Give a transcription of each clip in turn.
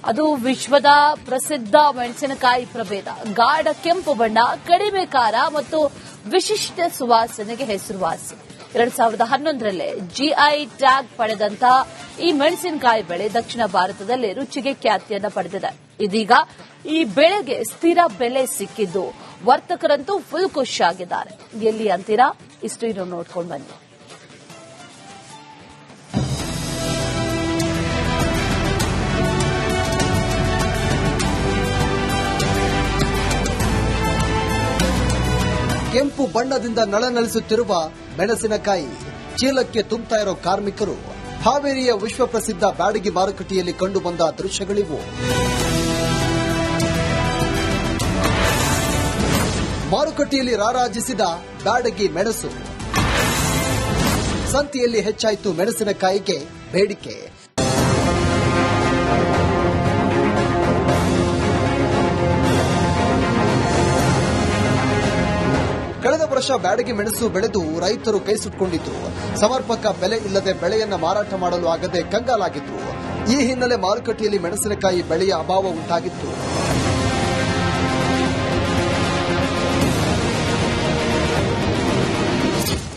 ಅದು ವಿಶ್ವದ ಪ್ರಸಿದ್ಧ ಮೆಣಸಿನಕಾಯಿ ಪ್ರಭೇದ. ಗಾಢ ಕೆಂಪು ಬಣ್ಣ, ಕಡಿಮೆ ಖಾರ ಮತ್ತು ವಿಶಿಷ್ಟ ಸುವಾಸನೆಗೆ ಹೆಸರುವಾಸಿ. 2011ರಲ್ಲೇ ಜಿಐ ಟ್ಯಾಗ್ ಪಡೆದಂತಹ ಈ ಮೆಣಸಿನಕಾಯಿ ಬೆಳೆ ದಕ್ಷಿಣ ಭಾರತದಲ್ಲಿ ರುಚಿಗೆ ಖ್ಯಾತಿಯನ್ನು ಪಡೆದಿದೆ. ಇದೀಗ ಈ ಬೆಳೆಗೆ ಸ್ಥಿರ ಬೆಲೆ ಸಿಕ್ಕಿದ್ದು ವರ್ತಕರಂತೂ ಫುಲ್ ಖುಷಿಯಾಗಿದ್ದಾರೆ. ಎಲ್ಲಿ ಅಂತೀರಾ? ಇಷ್ಟು ನೋಡ್ಕೊಂಡು ಬನ್ನಿ. ಕೆಂಪು ಬಣ್ಣದಿಂದ ನಳನಳಿಸುತ್ತಿರುವ ಮೆಣಸಿನಕಾಯಿ ಚೀಲಕ್ಕೆ ತುಂಬುತ್ತಾ ಇರೋ ಕಾರ್ಮಿಕರು ಹಾವೇರಿಯ ವಿಶ್ವಪ್ರಸಿದ್ಧ ಬ್ಯಾಡಗಿ ಮಾರುಕಟ್ಟೆಯಲ್ಲಿ ಕಂಡುಬಂದ ದೃಶ್ಯಗಳಿವು. ಮಾರುಕಟ್ಟೆಯಲ್ಲಿ ರಾರಾಜಿಸಿದ ಬ್ಯಾಡಗಿ ಮೆಣಸು. ಸಂತೆಯಲ್ಲಿ ಹೆಚ್ಚಾಯಿತು ಮೆಣಸಿನಕಾಯಿಗೆ ಬೇಡಿಕೆ. ಕಳೆದ ವರ್ಷ ಬ್ಯಾಡಗಿ ಮೆಣಸು ಬೆಳೆದು ರೈತರು ಕೈ ಸುಟ್ಕೊಂಡಿದ್ದು, ಸಮರ್ಪಕ ಬೆಲೆ ಇಲ್ಲದೆ ಬೆಳೆಯನ್ನ ಮಾರಾಟ ಮಾಡಲು ಆಗದೆ ಕಂಗಾಲಾಗಿದ್ರು. ಈ ಹಿನ್ನೆಲೆ ಮಾರುಕಟ್ಟೆಯಲ್ಲಿ ಮೆಣಸಿನಕಾಯಿ ಬೆಳೆಯ ಅಭಾವ ಉಂಟಾಗಿತ್ತು.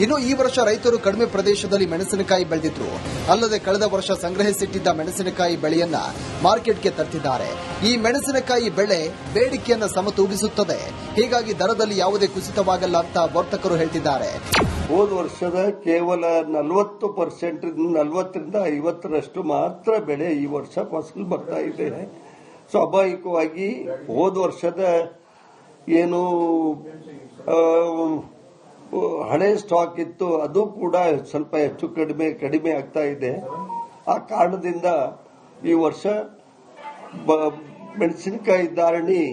ಇನ್ನು ಈ ವರ್ಷ ರೈತರು ಕಡಿಮೆ ಪ್ರದೇಶದಲ್ಲಿ ಮೆಣಸಿನಕಾಯಿ ಬೆಳೆದಿದ್ರು. ಅಲ್ಲದೆ ಕಳೆದ ವರ್ಷ ಸಂಗ್ರಹಿಸಿಟ್ಟಿದ್ದ ಮೆಣಸಿನಕಾಯಿ ಬೆಳೆಯನ್ನ ಮಾರ್ಕೆಟ್ಗೆ ತರ್ತಿದ್ದಾರೆ. ಈ ಮೆಣಸಿನಕಾಯಿ ಬೆಳೆ ಬೇಡಿಕೆಯನ್ನ ಸಮತೂಗಿಸುತ್ತದೆ. ಹೀಗಾಗಿ ದರದಲ್ಲಿ ಯಾವುದೇ ಕುಸಿತವಾಗಲ್ಲ ಅಂತ ವರ್ತಕರು ಹೇಳ್ತಿದ್ದಾರೆ. ಹೋದ ವರ್ಷದ ಕೇವಲ 40% 40ರಿಂದ 50ರಷ್ಟು ಮಾತ್ರ ಬೆಳೆ ಈ ವರ್ಷ ಫಸಲು ಬರ್ತಾ ಇದೆ. ಸ್ವಾಭಾವಿಕವಾಗಿ ಹೋದ ವರ್ಷದ ಏನು ಹಳೆ ಸ್ಟಾಕ್ ಇತ್ತು ಅದು ಕೂಡ ಸ್ವಲ್ಪ ಹೆಚ್ಚು ಕಡಿಮೆ ಆಗ್ತಾ ಇದೆ. ಆ ಕಾರಣದಿಂದ ಈ ವರ್ಷ ಮೆಣಸಿನಕಾಯಿ ಧಾರಣಿ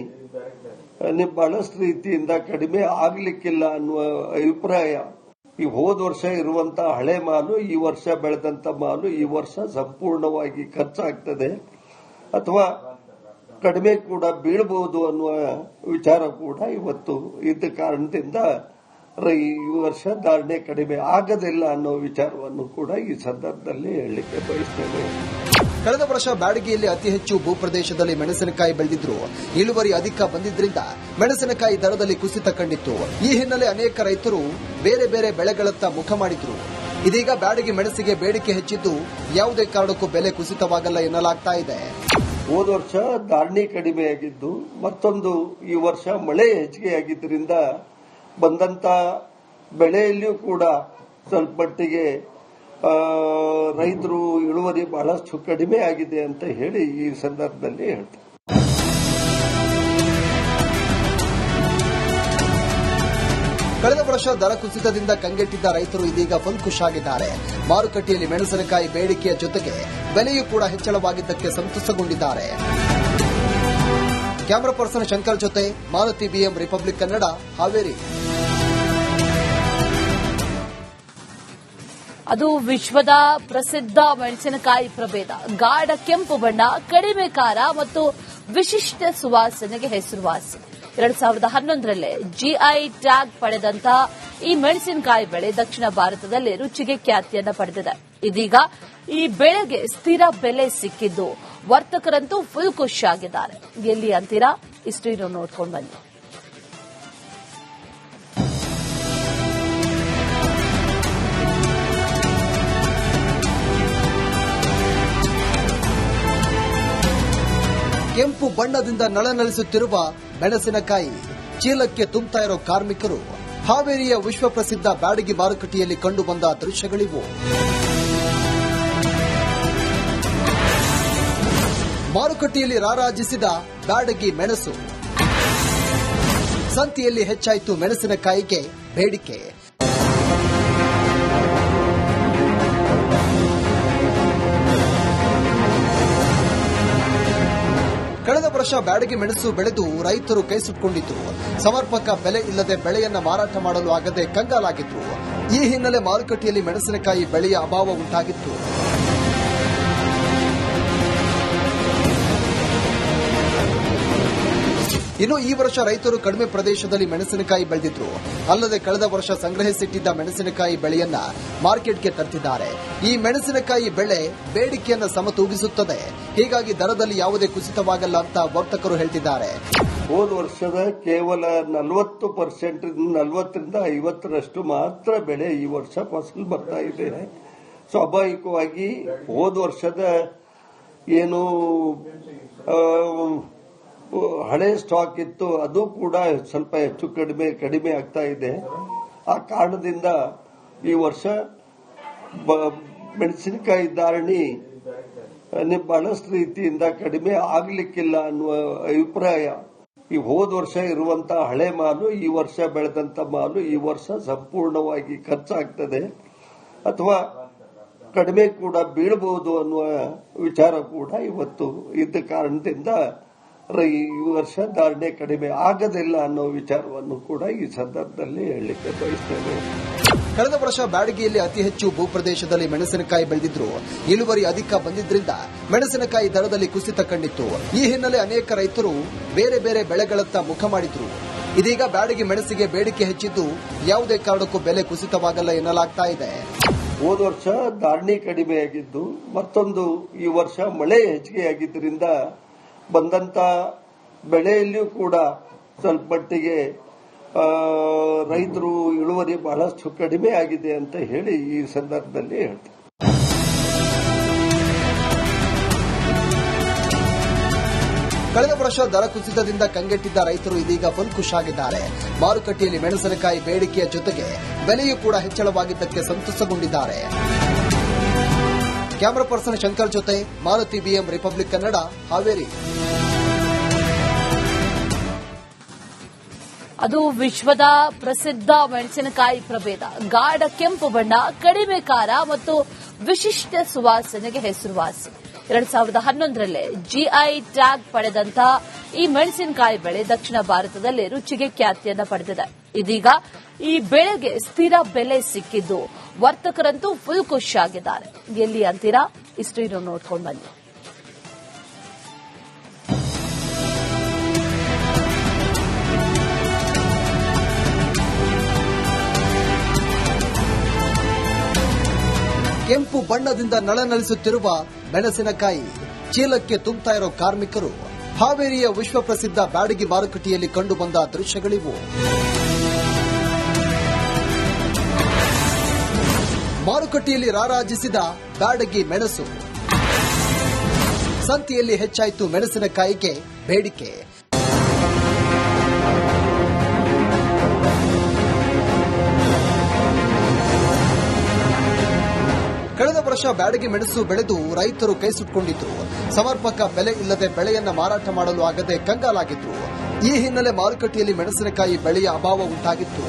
ಬಹಳಷ್ಟು ರೀತಿಯಿಂದ ಕಡಿಮೆ ಆಗ್ಲಿಕ್ಕಿಲ್ಲ ಅನ್ನುವ ಅಭಿಪ್ರಾಯ. ಈ ಹೋದ ವರ್ಷ ಇರುವಂತಹ ಹಳೆ ಮಾಲು ಈ ವರ್ಷ ಬೆಳೆದಂತ ಮಾಲು ಈ ವರ್ಷ ಸಂಪೂರ್ಣವಾಗಿ ಖರ್ಚಾಗ್ತದೆ ಅಥವಾ ಕಡಿಮೆ ಕೂಡ ಬೀಳಬಹುದು ಅನ್ನುವ ವಿಚಾರ ಕೂಡ ಇವತ್ತು ಇದ್ದ ಕಾರಣದಿಂದ ಈ ವರ್ಷ ಧಾರಣೆ ಕಡಿಮೆ ಆಗದಿಲ್ಲ ಅನ್ನೋ ವಿಚಾರವನ್ನು ಕೂಡ ಈ ಸಂದರ್ಭದಲ್ಲಿ ಹೇಳಲಿಕ್ಕೆ ಬಯಸ್ತೇನೆ. ಕಳೆದ ವರ್ಷ ಬ್ಯಾಡಗಿಯಲ್ಲಿ ಅತಿ ಹೆಚ್ಚು ಭೂಪ್ರದೇಶದಲ್ಲಿ ಮೆಣಸಿನಕಾಯಿ ಬೆಳೆದಿದ್ರು. ಇಳುವರಿ ಅಧಿಕ ಬಂದಿದ್ರಿಂದ ಮೆಣಸಿನಕಾಯಿ ದರದಲ್ಲಿ ಕುಸಿತ ಕಂಡಿತ್ತು. ಈ ಹಿನ್ನೆಲೆ ಅನೇಕ ರೈತರು ಬೇರೆ ಬೇರೆ ಬೆಳೆಗಳತ್ತ ಮುಖ ಮಾಡಿದ್ರು. ಇದೀಗ ಬ್ಯಾಡಗಿ ಮೆಣಸಿಗೆ ಬೇಡಿಕೆ ಹೆಚ್ಚಿದ್ದು ಯಾವುದೇ ಕಾರಣಕ್ಕೂ ಬೆಲೆ ಕುಸಿತವಾಗಲ್ಲ ಎನ್ನಲಾಗ್ತಾ ಇದೆ. ಹೋದ ವರ್ಷ ಧಾರಣೆ ಕಡಿಮೆಯಾಗಿದ್ದು, ಮತ್ತೊಂದು ಈ ವರ್ಷ ಮಳೆ ಹೆಚ್ಚಿಗೆಯಾಗಿದ್ದರಿಂದ ಬಂದಂತ ಬೆಳೆಯಲ್ಲಿಯೂ ಕೂಡ ಸ್ವಲ್ಪ ಮಟ್ಟಿಗೆ ರೈತರು ಇಳುವರಿ ಬಹಳಷ್ಟು ಕಡಿಮೆ ಆಗಿದೆ ಅಂತ ಹೇಳಿ ಈ ಸಂದರ್ಭದಲ್ಲಿ ಹೇಳ್ತಾರೆ. ಕಳೆದ ವರ್ಷ ದರ ಕುಸಿತದಿಂದ ಕಂಗೆಟ್ಟಿದ್ದ ರೈತರು ಇದೀಗ ಫುಲ್ ಖುಷಿಯಾಗಿದ್ದಾರೆ. ಮಾರುಕಟ್ಟೆಯಲ್ಲಿ ಮೆಣಸಿನಕಾಯಿ ಬೇಡಿಕೆಯ ಜೊತೆಗೆ ಬೆಲೆಯೂ ಕೂಡ ಹೆಚ್ಚಳವಾಗಿದ್ದಕ್ಕೆ ಸಂತಸಗೊಂಡಿದ್ದಾರೆ. ಕ್ಯಾಮರಾ ಪರ್ಸನ್ ಶಂಕರ್ ಜೊತೆ ಮಾರುತಿ ಬಿಎಂ, ರಿಪಬ್ಲಿಕ್ ಕನ್ನಡ, ಹಾವೇರಿ. ಅದು ವಿಶ್ವದ ಪ್ರಸಿದ್ಧ ಮೆಣಸಿನಕಾಯಿ ಪ್ರಭೇದ. ಗಾಢ ಕೆಂಪು ಬಣ್ಣ, ಕಡಿಮೆ ಖಾರ ಮತ್ತು ವಿಶಿಷ್ಟ ಸುವಾಸನೆಗೆ ಹೆಸರುವಾಸಿ. 2011ರಲ್ಲೇ ಜಿಐ ಟ್ಯಾಗ್ ಪಡೆದಂತಹ ಈ ಮೆಣಸಿನಕಾಯಿ ಬೆಳೆ ದಕ್ಷಿಣ ಭಾರತದಲ್ಲಿ ರುಚಿಗೆ ಖ್ಯಾತಿಯನ್ನು ಪಡೆದಿದೆ. ಇದೀಗ ಈ ಬೆಳೆಗೆ ಸ್ಥಿರ ಬೆಲೆ ಸಿಕ್ಕಿದ್ದು ವರ್ತಕರಂತೂ ಫುಲ್ ಖುಷಿಯಾಗಿದ್ದಾರೆ. ಎಲ್ಲಿ ಅಂತೀರಾ? ಇಷ್ಟು ನೋಡ್ಕೊಂಡು ಬನ್ನಿ. ಕೆಂಪು ಬಣ್ಣದಿಂದ ನಳನಳಿಸುತ್ತಿರುವ ಮೆಣಸಿನಕಾಯಿ ಚೀಲಕ್ಕೆ ತುಂಬುತ್ತಾ ಇರೋ ಕಾರ್ಮಿಕರು ಹಾವೇರಿಯ ವಿಶ್ವಪ್ರಸಿದ್ಧ ಬ್ಯಾಡಗಿ ಮಾರುಕಟ್ಟೆಯಲ್ಲಿ ಕಂಡುಬಂದ ದೃಶ್ಯಗಳಿವು. ಮಾರುಕಟ್ಟೆಯಲ್ಲಿ ರಾರಾಜಿಸಿದ ಬ್ಯಾಡಗಿ ಮೆಣಸು. ಸಂತೆಯಲ್ಲಿ ಹೆಚ್ಚಾಯಿತು ಮೆಣಸಿನಕಾಯಿಗೆ ಬೇಡಿಕೆ. ಕಳೆದ ವರ್ಷ ಬ್ಯಾಡಗಿ ಮೆಣಸು ಬೆಳೆದು ರೈತರು ಕೈ ಸುಟ್ಕೊಂಡಿದ್ರು. ಸಮರ್ಪಕ ಬೆಲೆ ಇಲ್ಲದೆ ಬೆಳೆಯನ್ನ ಮಾರಾಟ ಮಾಡಲು ಆಗದೆ ಕಂಗಾಲಾಗಿದ್ರು. ಈ ಹಿನ್ನೆಲೆ ಮಾರುಕಟ್ಟೆಯಲ್ಲಿ ಮೆಣಸಿನಕಾಯಿ ಬೆಳೆಯ ಅಭಾವ ಉಂಟಾಗಿತ್ತು. ಇನ್ನು ಈ ವರ್ಷ ರೈತರು ಕಡಿಮೆ ಪ್ರದೇಶದಲ್ಲಿ ಮೆಣಸಿನಕಾಯಿ ಬೆಳೆದಿದ್ರು. ಅಲ್ಲದೆ ಕಳೆದ ವರ್ಷ ಸಂಗ್ರಹಿಸಿಟ್ಟಿದ್ದ ಮೆಣಸಿನಕಾಯಿ ಬೆಳೆಯನ್ನ ಮಾರ್ಕೆಟ್ಗೆ ತರ್ತಿದ್ದಾರೆ. ಈ ಮೆಣಸಿನಕಾಯಿ ಬೆಳೆ ಬೇಡಿಕೆಯನ್ನು ಸಮತೂಗಿಸುತ್ತದೆ. ಹೀಗಾಗಿ ದರದಲ್ಲಿ ಯಾವುದೇ ಕುಸಿತವಾಗಲ್ಲ ಅಂತ ವರ್ತಕರು ಹೇಳ್ತಿದ್ದಾರೆ. ಹೋದ ವರ್ಷದ ಕೇವಲ 40% 40ರಿಂದ 50ರಷ್ಟು ಮಾತ್ರ ಬೆಳೆ ಈ ವರ್ಷ ಫಸಲು ಬರ್ತಾ ಇದೆ. ಸ್ವಾಭಾವಿಕವಾಗಿ ಹೋದ ವರ್ಷದ ಏನು ಹಳೆ ಸ್ಟಾಕ್ ಇತ್ತು ಅದು ಕೂಡ ಸ್ವಲ್ಪ ಹೆಚ್ಚು ಕಡಿಮೆ ಆಗ್ತಾ ಇದೆ. ಆ ಕಾರಣದಿಂದ ಈ ವರ್ಷ ಮೆಣಸಿನಕಾಯಿ ಧಾರಣಿ ಬಹಳಷ್ಟು ರೀತಿಯಿಂದ ಕಡಿಮೆ ಆಗ್ಲಿಕ್ಕಿಲ್ಲ ಅನ್ನುವ ಅಭಿಪ್ರಾಯ. ಈ ಹೋದ ವರ್ಷ ಇರುವಂತಹ ಹಳೆ ಮಾಲು ಈ ವರ್ಷ ಬೆಳೆದಂತ ಮಾಲು ಈ ವರ್ಷ ಸಂಪೂರ್ಣವಾಗಿ ಖರ್ಚಾಗ್ತದೆ ಅಥವಾ ಕಡಿಮೆ ಕೂಡ ಬೀಳಬಹುದು ಅನ್ನುವ ವಿಚಾರ ಕೂಡ ಇವತ್ತು ಇದ್ದ ಕಾರಣದಿಂದ ಈ ವರ್ಷ ಧಾರಣೆ ಕಡಿಮೆ ಆಗದಿಲ್ಲ ಅನ್ನೋ ವಿಚಾರವನ್ನು ಕೂಡ ಈ ಸಂದರ್ಭದಲ್ಲಿ ಹೇಳಲಿಕ್ಕೆ ಬಯಸ್ತೇನೆ. ಕಳೆದ ವರ್ಷ ಬ್ಯಾಡಗಿಯಲ್ಲಿ ಅತಿ ಹೆಚ್ಚು ಭೂಪ್ರದೇಶದಲ್ಲಿ ಮೆಣಸಿನಕಾಯಿ ಬೆಳೆದಿದ್ರು. ಇಳುವರಿ ಅಧಿಕ ಬಂದಿದ್ರಿಂದ ಮೆಣಸಿನಕಾಯಿ ದರದಲ್ಲಿ ಕುಸಿತ ಕಂಡಿತ್ತು. ಈ ಹಿನ್ನೆಲೆ ಅನೇಕ ರೈತರು ಬೇರೆ ಬೇರೆ ಬೆಳೆಗಳತ್ತ ಮುಖ ಮಾಡಿದ್ರು. ಇದೀಗ ಬ್ಯಾಡಗಿ ಮೆಣಸಿಗೆ ಬೇಡಿಕೆ ಹೆಚ್ಚಿದ್ದು ಯಾವುದೇ ಕಾರಣಕ್ಕೂ ಬೆಲೆ ಕುಸಿತವಾಗಲ್ಲ ಎನ್ನಲಾಗ್ತಾ ಇದೆ. ಹೋದ ವರ್ಷ ಧಾರಣೆ ಕಡಿಮೆಯಾಗಿದ್ದು ಮತ್ತೊಂದು ಈ ವರ್ಷ ಮಳೆ ಹೆಚ್ಚಿಗೆಯಾಗಿದ್ದರಿಂದ ಬಂದಂತ ಬೆಳೆಯಲ್ಲಿಯೂ ಕೂಡ ಸ್ವಲ್ಪ ಮಟ್ಟಿಗೆ ರೈತರು ಇಳುವರಿ ಬಹಳಷ್ಟು ಕಡಿಮೆ ಆಗಿದೆ ಅಂತ ಹೇಳಿ ಈ ಸಂದರ್ಭದಲ್ಲಿ ಹೇಳ್ತಾರೆ. ಕಳೆದ ವರ್ಷ ದರ ಕುಸಿತದಿಂದ ಕಂಗೆಟ್ಟಿದ್ದ ರೈತರು ಇದೀಗ ಫುಲ್ ಖುಷಿಯಾಗಿದ್ದಾರೆ. ಮಾರುಕಟ್ಟೆಯಲ್ಲಿ ಮೆಣಸಿನಕಾಯಿ ಬೇಡಿಕೆಯ ಜೊತೆಗೆ ಬೆಲೆಯೂ ಕೂಡ ಹೆಚ್ಚಳವಾಗಿದ್ದಕ್ಕೆ ಸಂತಸಗೊಂಡಿದ್ದಾರೆ. ಕ್ಯಾಮರಾ ಪರ್ಸನ್ ಶಂಕರ್ ಜೊತೆ ಮಾರುತಿ ಬಿಎಂ ರಿಪಬ್ಲಿಕ್ ಕನ್ನಡ, ಹಾವೇರಿ. ಅದು ವಿಶ್ವದ ಪ್ರಸಿದ್ಧ ಮೆಣಸಿನಕಾಯಿ ಪ್ರಭೇದ. ಗಾಢ ಕೆಂಪು ಬಣ್ಣ, ಕಡಿಮೆ ಖಾರ ಮತ್ತು ವಿಶಿಷ್ಟ ಸುವಾಸನೆಗೆ ಹೆಸರುವಾಸಿ. 2011ರಲ್ಲಿ ಜಿಐ ಟ್ಯಾಗ್ ಪಡೆದಂತ ಈ ಮೆಣಸಿನಕಾಯಿ ಬೆಳೆ ದಕ್ಷಿಣ ಭಾರತದಲ್ಲಿ ರುಚಿಗೆ ಖ್ಯಾತಿಯನ್ನ ಪಡೆದಿದೆ. ಇದೀಗ ಈ ಬೆಳೆಗೆ ಸ್ಥಿರ ಬೆಲೆ ಸಿಕ್ಕಿದ್ದು ವರ್ತಕರಂತೂ ಫುಲ್ ಖುಷಿಯಾಗಿದ್ದಾರೆ. ಎಲ್ಲಿ ಅಂತೀರಾ? ಇಷ್ಟು ನೋಡ್ಕೊಂಡು ಬನ್ನಿ. ಕೆಂಪು ಬಣ್ಣದಿಂದ ನಳನಳಿಸುತ್ತಿರುವ ಮೆಣಸಿನಕಾಯಿ ಚೀಲಕ್ಕೆ ತುಂಬುತ್ತಾ ಇರೋ ಕಾರ್ಮಿಕರು. ಹಾವೇರಿಯ ವಿಶ್ವಪ್ರಸಿದ್ಧ ಬ್ಯಾಡಗಿ ಮಾರುಕಟ್ಟೆಯಲ್ಲಿ ಕಂಡುಬಂದ ದೃಶ್ಯಗಳಿವು. ಮಾರುಕಟ್ಟೆಯಲ್ಲಿ ರಾರಾಜಿಸಿದ ಬ್ಯಾಡಗಿ ಮೆಣಸು. ಸಂತೆಯಲ್ಲಿ ಹೆಚ್ಚಾಯಿತು ಮೆಣಸಿನಕಾಯಿಗೆ ಬೇಡಿಕೆ. ಕಳೆದ ವರ್ಷ ಬ್ಯಾಡಗಿ ಮೆಣಸು ಬೆಳೆದು ರೈತರು ಕೈ ಸುಟ್ಕೊಂಡಿದ್ರು. ಸಮರ್ಪಕ ಬೆಲೆ ಇಲ್ಲದೆ ಬೆಳೆಯನ್ನ ಮಾರಾಟ ಮಾಡಲು ಆಗದೆ ಕಂಗಾಲಾಗಿದ್ರು. ಈ ಹಿನ್ನೆಲೆ ಮಾರುಕಟ್ಟೆಯಲ್ಲಿ ಮೆಣಸಿನಕಾಯಿ ಬೆಳೆಯ ಅಭಾವ ಉಂಟಾಗಿತ್ತು.